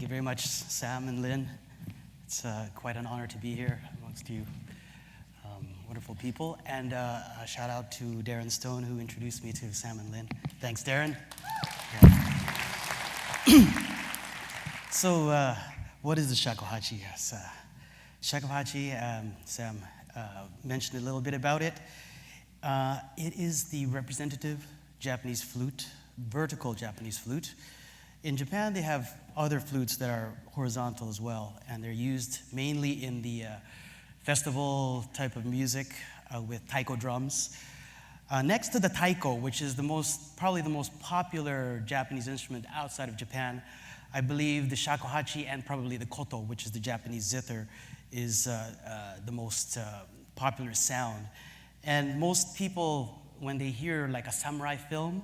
you very much, Sam and Lynn. It's quite an honor to be here amongst you wonderful people. And a shout out to Darren Stone, who introduced me to Sam and Lynn. Thanks, Darren. Yeah. So, what is the shakuhachi? Yes, shakuhachi, Sam mentioned a little bit about it. It is the representative Japanese flute, vertical Japanese flute. In Japan, they have other flutes that are horizontal as well, and they're used mainly in the festival type of music with taiko drums. Next to the taiko, which is probably the most popular Japanese instrument outside of Japan, I believe the shakuhachi and probably the koto, which is the Japanese zither, is the most popular sound. And most people, when they hear like a samurai film,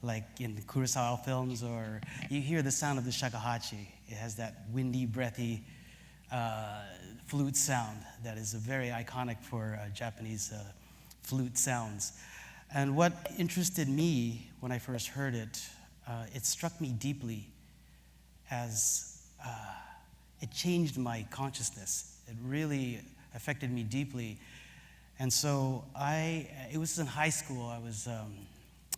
like in the Kurosawa films, or you hear the sound of the shakuhachi. It has that windy, breathy flute sound that is very iconic for Japanese flute sounds. And what interested me when I first heard it, it struck me deeply as it changed my consciousness. It really affected me deeply. And so it was in high school. I was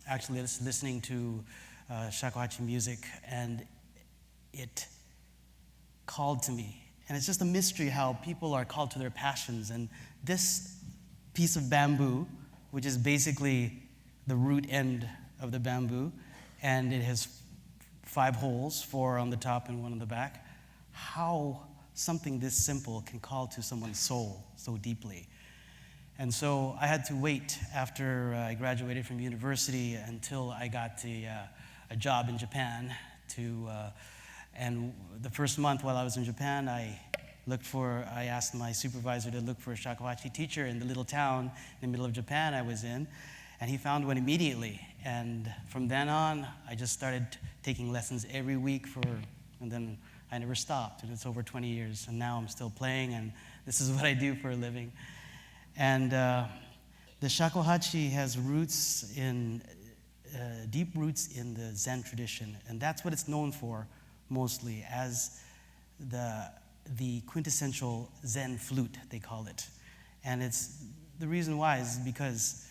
actually listening to shakuhachi music, and it called to me. And it's just a mystery how people are called to their passions. And this piece of bamboo, which is basically the root end of the bamboo, and it has 5 holes, 4 on the top and 1 on the back, how something this simple can call to someone's soul so deeply. And so I had to wait after I graduated from university until I got a job in Japan. And the first month while I was in Japan, I asked my supervisor to look for a shakuhachi teacher in the little town in the middle of Japan I was in, and he found one immediately. And from then on, I just started taking lessons every week and then I never stopped. And it's over 20 years, and now I'm still playing, and this is what I do for a living. And the shakuhachi has deep roots in the Zen tradition, and that's what it's known for mostly, as the quintessential Zen flute, they call it. And the reason why is because,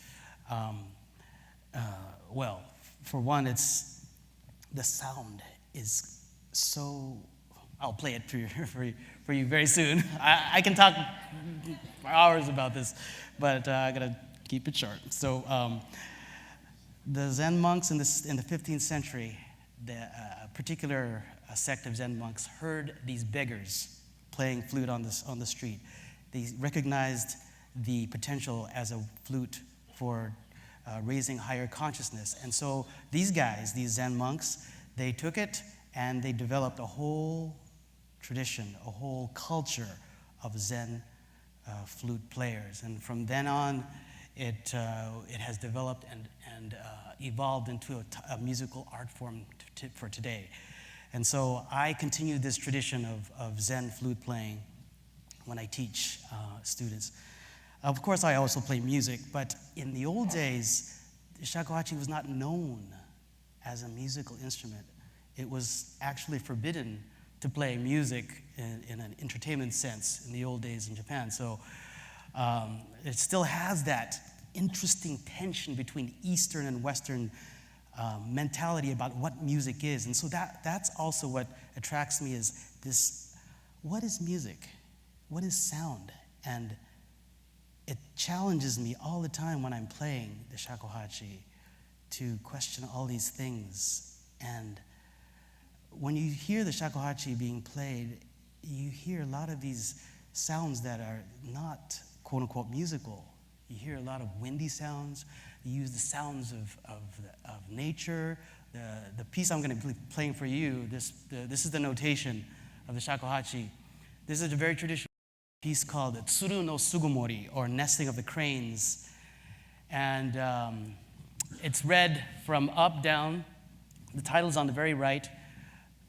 well, for one, the sound is so. I'll play it for you very soon. I can talk for hours about this, but I gotta keep it short. So the Zen monks in the 15th century, a particular sect of Zen monks heard these beggars playing flute on the street. They recognized the potential as a flute for raising higher consciousness. And so these guys, these Zen monks, they took it and they developed a whole tradition, a whole culture of Zen flute players. And from then on, it has developed and evolved into a musical art form for today. And so I continue this tradition of Zen flute playing when I teach students. Of course, I also play music, but in the old days, the shakuhachi was not known as a musical instrument. It was actually forbidden to play music in an entertainment sense in the old days in Japan. So it still has that interesting tension between Eastern and Western mentality about what music is. And so that's also what attracts me, is this: what is music? What is sound? And it challenges me all the time when I'm playing the shakuhachi to question all these things. And when you hear the shakuhachi being played, you hear a lot of these sounds that are not quote-unquote musical. You hear a lot of windy sounds. You use the sounds of nature. The piece I'm going to be playing for you, this is the notation of the shakuhachi. This is a very traditional piece called Tsuru no Sugumori, or Nesting of the Cranes. And it's read from up down. The title's on the very right,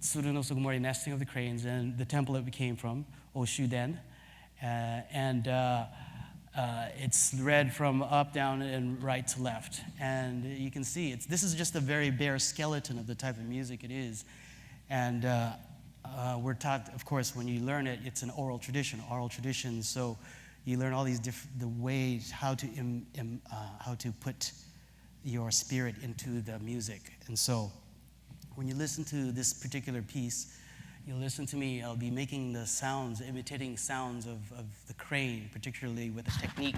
Tsuru no Sugumori, Nesting of the Cranes, and the temple it came from, Oshuden. It's read from up, down, and right to left. And you can see, this is just a very bare skeleton of the type of music it is. And we're taught, of course, when you learn it, it's an oral tradition, so you learn all these the ways how to put your spirit into the music. And so when you listen to this particular piece, you'll listen to me, I'll be making the sounds, imitating sounds of the crane, particularly with a technique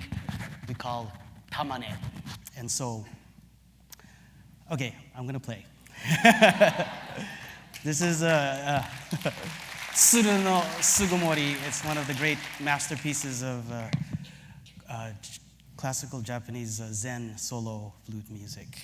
we call tamane. And so, okay, I'm gonna play. This is Tsuru no Sugumori. It's one of the great masterpieces of classical Japanese Zen solo flute music.